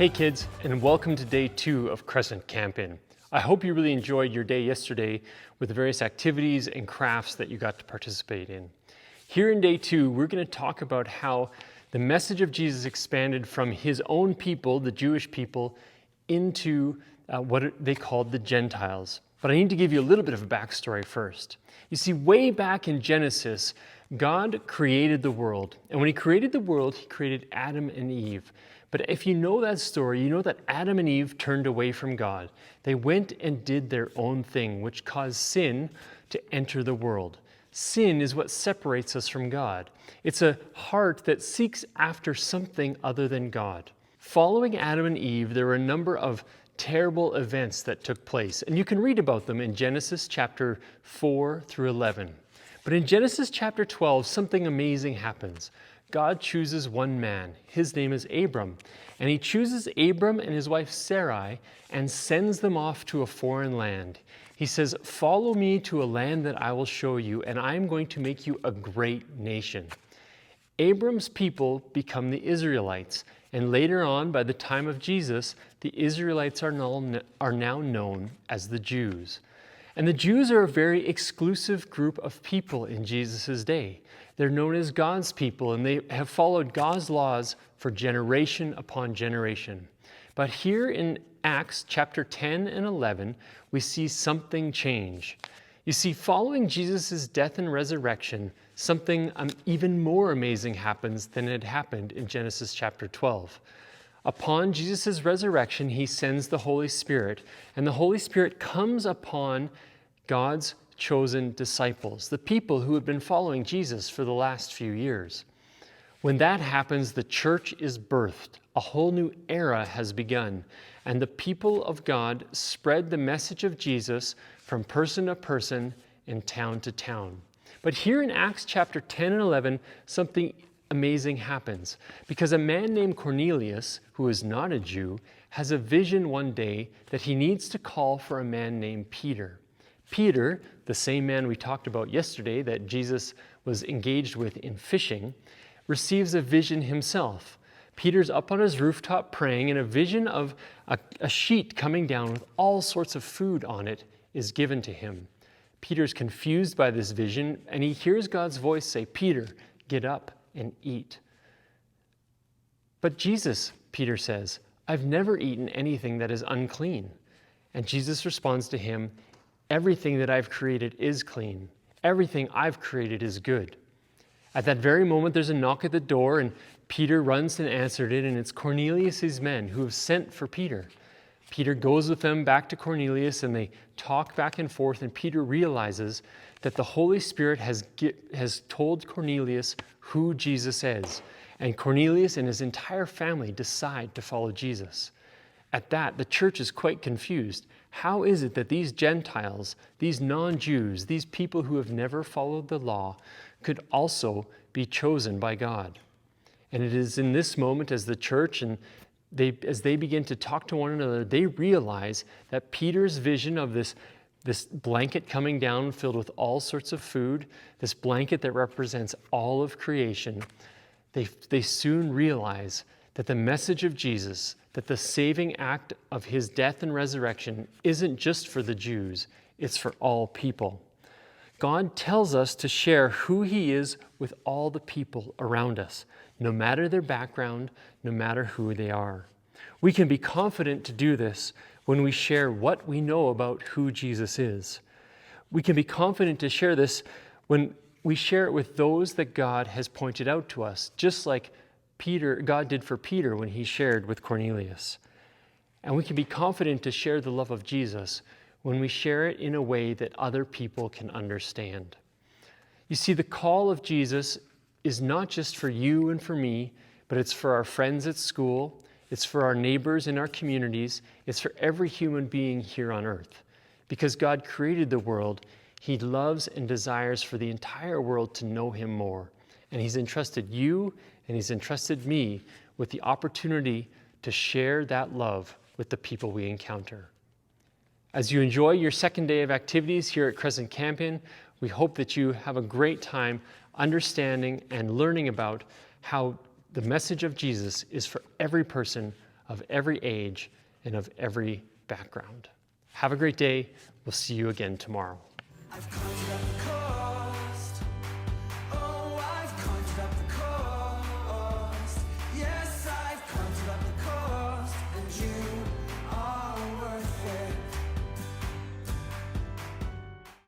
Hey kids, and welcome to day 2 of Crescent Camp In. I hope you really enjoyed your day yesterday with the various activities and crafts that you got to participate in. Here in day 2, we're going to talk about how the message of Jesus expanded from his own people, the Jewish people, into what they called the Gentiles. But I need to give you a little bit of a backstory first. You see, way back in Genesis, God created the world. And when he created the world, he created Adam and Eve. But if you know that story, you know that Adam and Eve turned away from God. They went and did their own thing, which caused sin to enter the world. Sin is what separates us from God. It's a heart that seeks after something other than God. Following Adam and Eve, there were a number of terrible events that took place, and you can read about them in Genesis chapter 4 through 11. But in Genesis chapter 12, something amazing happens. God chooses one man. His name is Abram. And he chooses Abram and his wife Sarai and sends them off to a foreign land. He says, "Follow me to a land that I will show you, and I am going to make you a great nation." Abram's people become the Israelites. And later on, by the time of Jesus, the Israelites are now known as the Jews. And the Jews are a very exclusive group of people in Jesus' day. They're known as God's people, and they have followed God's laws for generation upon generation. But here in Acts chapter 10 and 11, we see something change. You see, following Jesus' death and resurrection, something even more amazing happens than had happened in Genesis chapter 12. Upon Jesus' resurrection, he sends the Holy Spirit, and the Holy Spirit comes upon God's chosen disciples, the people who have been following Jesus for the last few years. When that happens, the church is birthed. A whole new era has begun, and the people of God spread the message of Jesus from person to person and town to town. But here in Acts chapter 10 and 11, something amazing happens, because a man named Cornelius, who is not a Jew, has a vision one day that he needs to call for a man named Peter. Peter, the same man we talked about yesterday that Jesus was engaged with in fishing, receives a vision himself. Peter's up on his rooftop praying, and a vision of a sheet coming down with all sorts of food on it is given to him. Peter's confused by this vision, and he hears God's voice say, "Peter, get up and eat." "But Jesus," Peter says, "I've never eaten anything that is unclean." And Jesus responds to him, "Everything that I've created is clean. Everything I've created is good." At that very moment, there's a knock at the door, and Peter runs and answered it, and it's Cornelius' men who have sent for Peter. Peter goes with them back to Cornelius, and they talk back and forth, and Peter realizes that the Holy Spirit has told Cornelius who Jesus is, and Cornelius and his entire family decide to follow Jesus. At that, the church is quite confused. How is it that these Gentiles, these non-Jews, these people who have never followed the law, could also be chosen by God? And it is in this moment, as the church and as they begin to talk to one another, they realize that Peter's vision of this blanket coming down filled with all sorts of food, this blanket that represents all of creation, they soon realize that the message of Jesus, that the saving act of his death and resurrection isn't just for the Jews, it's for all people. God tells us to share who he is with all the people around us, no matter their background, no matter who they are. We can be confident to do this when we share what we know about who Jesus is. We can be confident to share this when we share it with those that God has pointed out to us, just like God did for Peter when he shared with Cornelius. And we can be confident to share the love of Jesus when we share it in a way that other people can understand. You see, the call of Jesus is not just for you and for me, but it's for our friends at school, it's for our neighbors in our communities, it's for every human being here on earth. Because God created the world, he loves and desires for the entire world to know him more. And he's entrusted you and he's entrusted me with the opportunity to share that love with the people we encounter. As you enjoy your second day of activities here at Crescent Camp In, we hope that you have a great time understanding and learning about how the message of Jesus is for every person of every age and of every background. Have a great day. We'll see you again tomorrow. I've conjured up the